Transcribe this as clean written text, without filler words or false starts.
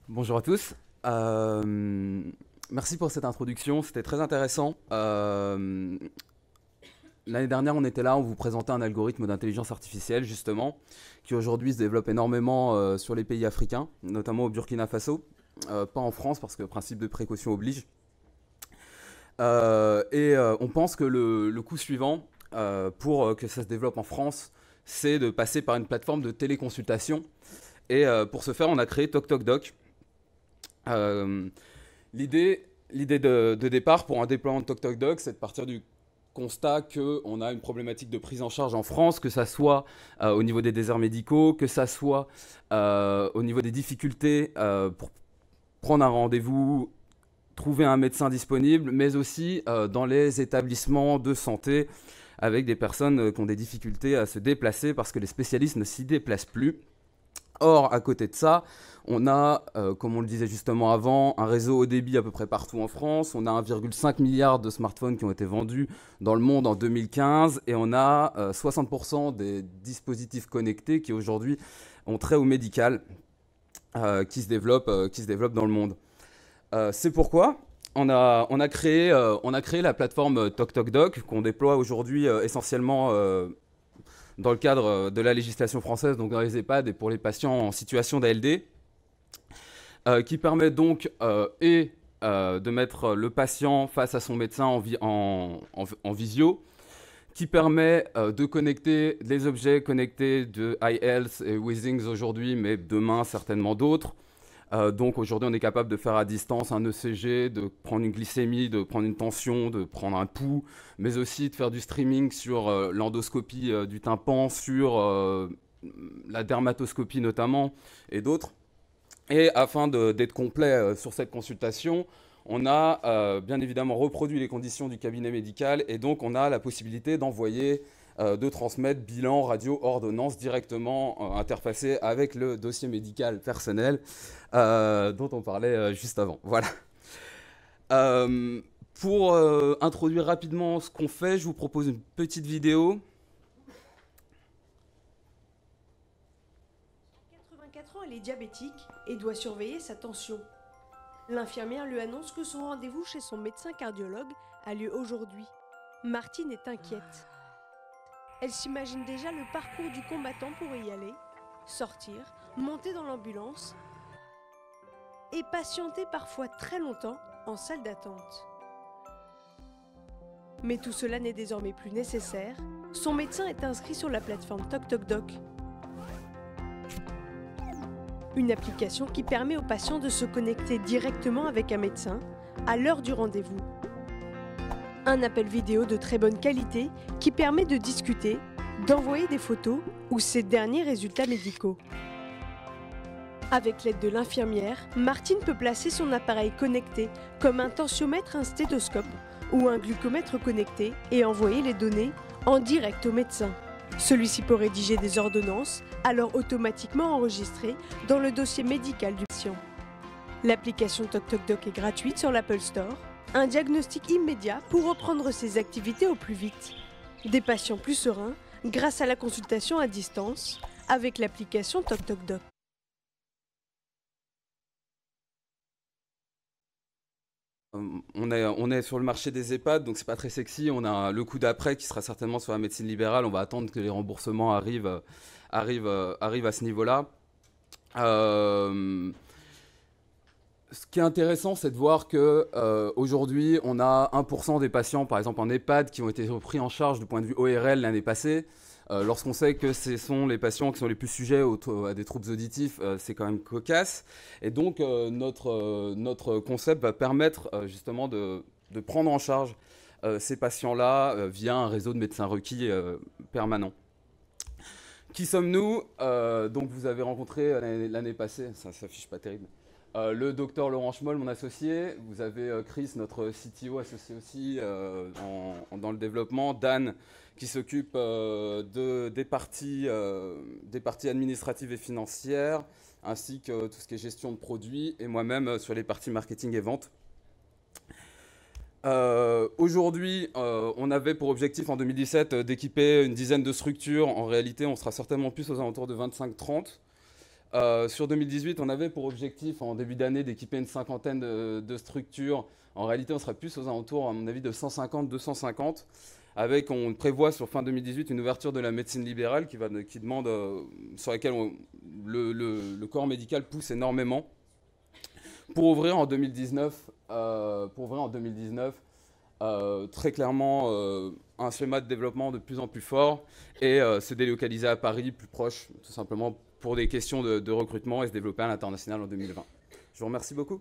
Bonjour à tous. Merci pour cette introduction, c'était très intéressant. L'année dernière, on était là, on vous présentait un algorithme d'intelligence artificielle, justement, qui aujourd'hui se développe énormément sur les pays africains, notamment au Burkina Faso. Pas en France, parce que le principe de précaution oblige. On pense que le coup suivant, pour que ça se développe en France, c'est de passer par une plateforme de téléconsultation. Pour ce faire, on a créé TokTokDoc. Euh, L'idée de départ pour un déploiement de TokTokDoc, c'est de partir du constat qu'on a une problématique de prise en charge en France, que ça soit au niveau des déserts médicaux, que ça soit au niveau des difficultés pour prendre un rendez-vous, trouver un médecin disponible, mais aussi dans les établissements de santé avec des personnes qui ont des difficultés à se déplacer parce que les spécialistes ne s'y déplacent plus. Or, à côté de ça, on a, comme on le disait justement avant, un réseau haut débit à peu près partout en France. On a 1,5 milliard de smartphones qui ont été vendus dans le monde en 2015 et on a 60% des dispositifs connectés qui aujourd'hui ont trait au médical qui se développent dans le monde. C'est pourquoi on a créé la plateforme TokTokDoc qu'on déploie aujourd'hui essentiellement dans le cadre de la législation française, donc dans les EHPAD et pour les patients en situation d'ALD, qui permet donc de mettre le patient face à son médecin en visio, qui permet de connecter les objets connectés de iHealth et Withings aujourd'hui, mais demain certainement d'autres. Donc aujourd'hui, on est capable de faire à distance un ECG, de prendre une glycémie, de prendre une tension, de prendre un pouls, mais aussi de faire du streaming sur l'endoscopie du tympan, sur la dermatoscopie notamment, et d'autres. Et afin d'être complet sur cette consultation, on a bien évidemment reproduit les conditions du cabinet médical, et donc on a la possibilité d'envoyer de transmettre bilan, radio, ordonnance directement interfacé avec le dossier médical personnel dont on parlait juste avant. Voilà. Pour introduire rapidement ce qu'on fait, je vous propose une petite vidéo. 84 ans, elle est diabétique et doit surveiller sa tension. L'infirmière lui annonce que son rendez-vous chez son médecin cardiologue a lieu aujourd'hui. Martine est inquiète. Elle s'imagine déjà le parcours du combattant pour y aller, sortir, monter dans l'ambulance et patienter parfois très longtemps en salle d'attente. Mais tout cela n'est désormais plus nécessaire. Son médecin est inscrit sur la plateforme TokTokDoc, une application qui permet aux patients de se connecter directement avec un médecin à l'heure du rendez-vous. Un appel vidéo de très bonne qualité qui permet de discuter, d'envoyer des photos ou ses derniers résultats médicaux. Avec l'aide de l'infirmière, Martine peut placer son appareil connecté comme un tensiomètre, un stéthoscope ou un glucomètre connecté et envoyer les données en direct au médecin. Celui-ci peut rédiger des ordonnances, alors automatiquement enregistrées dans le dossier médical du patient. L'application TokTokDoc est gratuite sur l'Apple Store. Un diagnostic immédiat pour reprendre ses activités au plus vite. Des patients plus sereins grâce à la consultation à distance avec l'application TokTokDoc. On est sur le marché des EHPAD, donc c'est pas très sexy. On a le coup d'après qui sera certainement sur la médecine libérale. On va attendre que les remboursements arrivent à ce niveau-là. Ce qui est intéressant, c'est de voir que aujourd'hui, on a 1% des patients, par exemple en EHPAD, qui ont été pris en charge du point de vue ORL l'année passée. Lorsqu'on sait que ce sont les patients qui sont les plus sujets à des troubles auditifs, c'est quand même cocasse. Et donc, notre concept va permettre justement de prendre en charge ces patients-là via un réseau de médecins requis permanent. Qui sommes-nous? Donc, vous avez rencontré l'année passée, ça s'affiche pas terrible. Le docteur Laurent Schmoll, mon associé. Vous avez Chris, notre CTO associé aussi dans le développement. Dan, qui s'occupe des parties administratives et financières, ainsi que tout ce qui est gestion de produits, et moi-même sur les parties marketing et vente. Aujourd'hui, on avait pour objectif en 2017 d'équiper une dizaine de structures. En réalité, on sera certainement plus aux alentours de 25-30. Sur 2018, on avait pour objectif en début d'année d'équiper une cinquantaine de structures. En réalité, on serait plus aux alentours, à mon avis, de 150-250. On prévoit sur fin 2018 une ouverture de la médecine libérale qui demande, sur laquelle le corps médical pousse énormément. Pour ouvrir en 2019, très clairement un schéma de développement de plus en plus fort et se délocaliser à Paris, plus proche, tout simplement pour des questions de recrutement et se développer à l'international en 2020. Je vous remercie beaucoup.